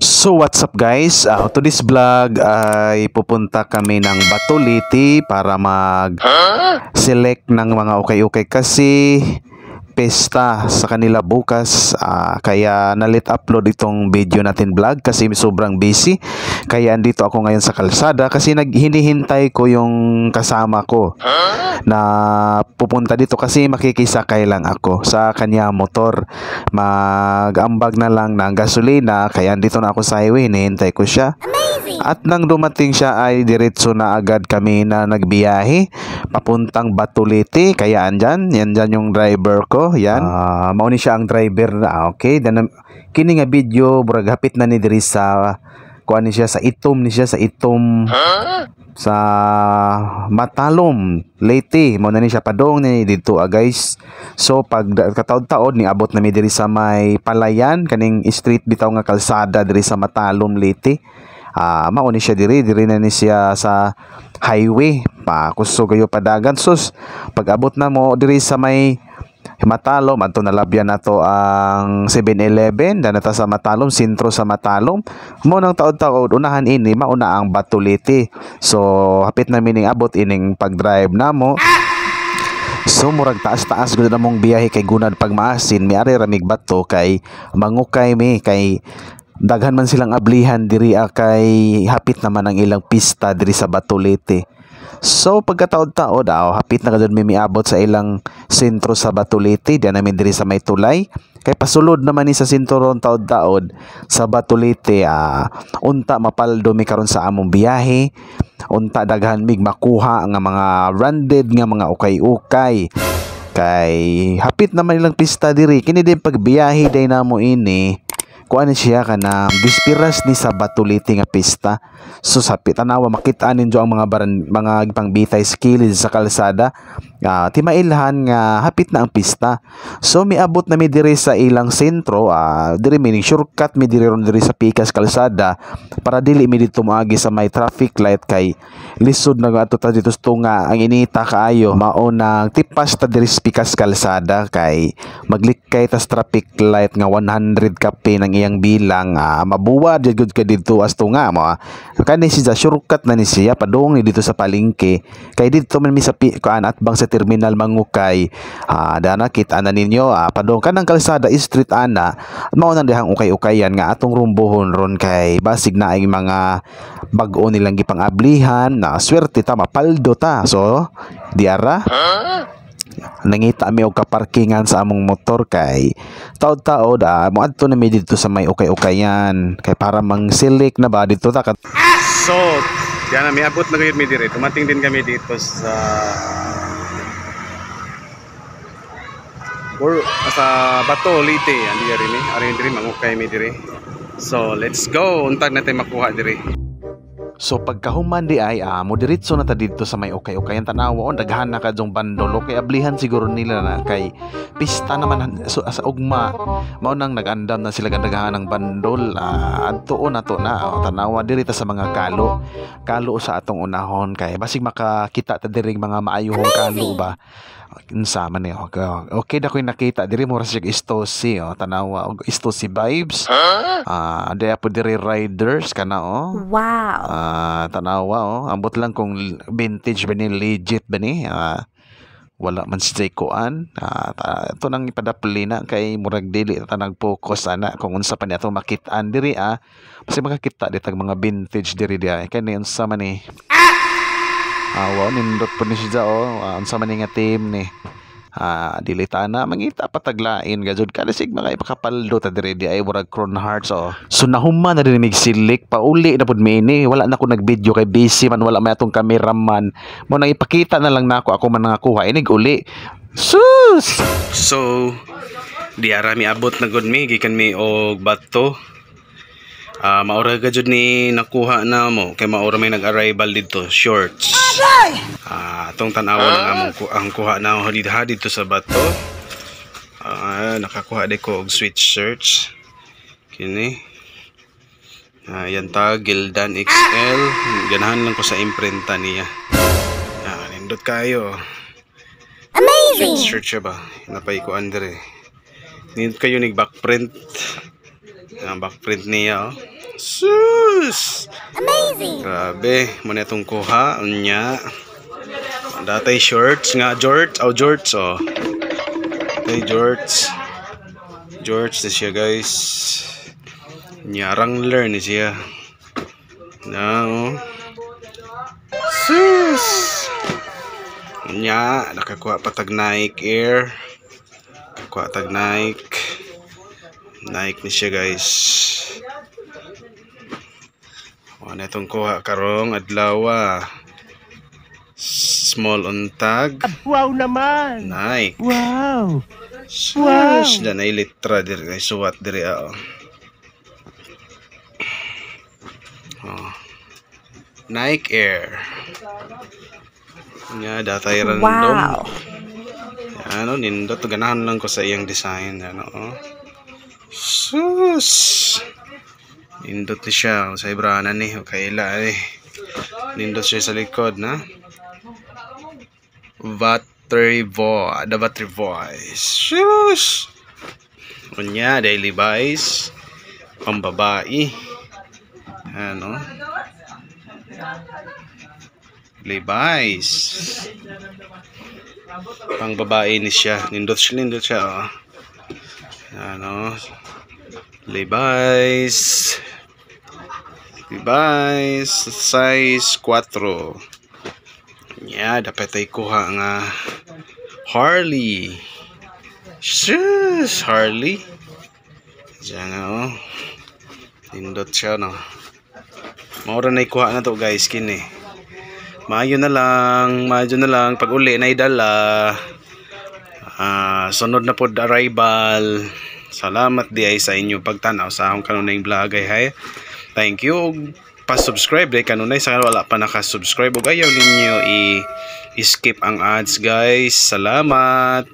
So what's up guys? To this vlog ay pupunta kami ng Batuliti para mag-select ng mga ukay-ukay kasi pesta sa kanila bukas. Kaya nalit upload itong video natin vlog kasi sobrang busy. Kaya andito ako ngayon sa kalsada kasi hinihintay ko yung kasama ko na pupunta dito kasi makikisakay lang ako sa kanya motor. Mag-ambag na lang ng gasolina kaya andito na ako sa highway, hinihintay ko siya. At nang dumating siya ay diretso na agad kami na nagbiyahe papuntang Batuliti. Kaya yan yung driver ko. Yan. Mauni siya ang driver na. Okay. Dan kini nga video burag hapit na ni diri sa kuan ni siya sa itom sa Matalom Leyte. Mao na ni siya padong ni dito guys. So pag kataod-taod ni abot na mi diri sa may Palayan kaning street bitaw nga kalsada diri sa Matalom Leyte. Mauni siya diri na ni siya sa highway pa kuso kayo padagan sus pag abot na mo diri sa may Matalom adto nalabyan nato ang 7-Eleven dan nata sa Matalom sentro sa Matalom mo nang taod-taod unahan ini mauna ang Batuliti. So hapit na mining abot ining pag-drive namo. So murag taas-taas gud na mong biyahe kay gunad pagmaasin mi ari ramig bato kay mangukay mi kay daghan man silang ablihan diri kay hapit naman ang ilang pista diri sa Batuliti. So pagkataod-taod hapit na kadto mi miabot sa ilang sentro sa Batuliti diyan namin diri sa may tulay kay pasulod naman ni sa sinturon taod-taod sa Batuliti. Unta mapaldo mi karon sa among biyahe, unta daghan mig makuha nga mga branded nga mga ukay-ukay kay hapit naman ilang pista diri kini din pagbiyahe day namo ini kuan siya kana dispiras ni sa Batuliti nga pista. So sa tanawa makita ninyo ang mga pangbitay skills sa kalsada. Timailhan nga hapit na ang pista. So miabot na mi diri sa ilang sentro, diri mi shortcut mi diri ron diri sa pikas kalsada para dili mi dito moagi sa may traffic light kay lisod na ato ta dito nga ang inita kaayo mao nang tipas ta diri sa pikas kalsada kay maglikay tas traffic light nga 100 kape ng iyang bilang. Mabuwad jud ka dito asto nga mo kani siya shortcut na ni siya padung ni dito sa palengke kay dito man mi sa kuan at bang sa terminal mangukay. Dana kita na ninyo padung kanang kalsada street ana mao nang dihang ukay-ukayan nga atong rumbohon ron kay basig na ay mga bag-o nilang gipang-ablihan na swerte ta mapaldo ta. So diara nangita mi og kaparkingan sa among motor kay taod-taod moadto na mi dito sa may ukay-ukayan kay para mangsilik na ba dito ta. So diyan na mi abot na gayud mi dire tumating din kami dito sa Batuliti andi rin ari diri mangukay mi dire. So let's go untag natin makuha dire. So pagkahuman di ay mo diretso na ta dito sa may ukay-ukayan tanawa daghan na kadtong bandol kay ablihan siguro nila na kay pista naman so, sa ugma mao nang nag-andam na sila daghan ng bandol adtuon nato na tanawa diri ta sa mga kalo sa atong unahon kay basig makakita ta diri mga maayong kalo ba unsa man ni okay na koy nakita diri mo ra sig istosi tanawa og istosi vibes. Ada po diri riders kana wow. Tanawa ambot lang kung vintage ba ni legit ba ni wala man si kuan. Ito nang ipadapli na kay murag dili ta nag-focus ana kung unsa pa ni ato makitaan diri kasi makakita ditag mga vintage diri kay ni unsa man ni wow nindot po ni siya unsa man nga team ni dili ta na mangita pataglain gajud kada sig mga ipakapaldo ta diri di ay murag Crown Hearts. So nahuman na din mig silik pauli na pud mi ini wala na ko nag-video kay busy man wala may atong cameraman mo nang ipakita na lang nako ako man nangakuha inig uli sus. So di ara mi abot na gud mi gikan mi og bato. Maura gajud ni nakuha na mo kay maura may nag-arrival dito shorts. Atong tanawa lang ang kuha na hadid-hadid to sa bato. Nakakuha de ko og sweatshirt kini. Yan ta Gildan XL ganahan lang ko sa imprenta niya. Nindot kayo amazing sweatshirt siya ba napay ko under nindot kayo nig backprint Ang backprint niya, oh. Sus! Amazing! Grabe, muna itong kuha. Unya. Datay shorts nga, George. Oh, George, oh. Datay George. George na siya, guys. Unya, Wrangler na siya. Na, oh. Sus! Unya, nakakuha patag Nike Air. Nakakuha tag Nike. Nike ni siya, guys. Ano itong kuha karong adlaw. Small untag. Wow naman! Nike. Wow! Shush! Wow. Na ilitra diri. Suwat diri. Oh. Nike Air. Nya datay random. Wow! Ano, nindot. Ganahan lang ko sa iyang design. Ano, oh. Sus! Nindot ni siya. Sa ibranan ni. Kaila eh. Nindot siya sa likod na. Battery voice. The battery voice. Sus! Unya, daily buys. Pambabae. Ano? Levi's. Pang babae ni siya. Nindot siya, oh. Ano? Levi's. Levi's size 4. Yeah, dapat ay kuha nga Harley. Shush, Harley. Diyan, oh. Nindot siya, no. Maura na ikuha na to, guys, kini. Maayo na lang pag uli na idala. Sunod na pod arrival. Salamat di ay sa inyo pagtanaw sa akong kanunay vlog ay hay. Thank you. Pa-subscribe dai kanunay sa wala pa naka-subscribe ug ayaw ninyo i-skip ang ads, guys. Salamat.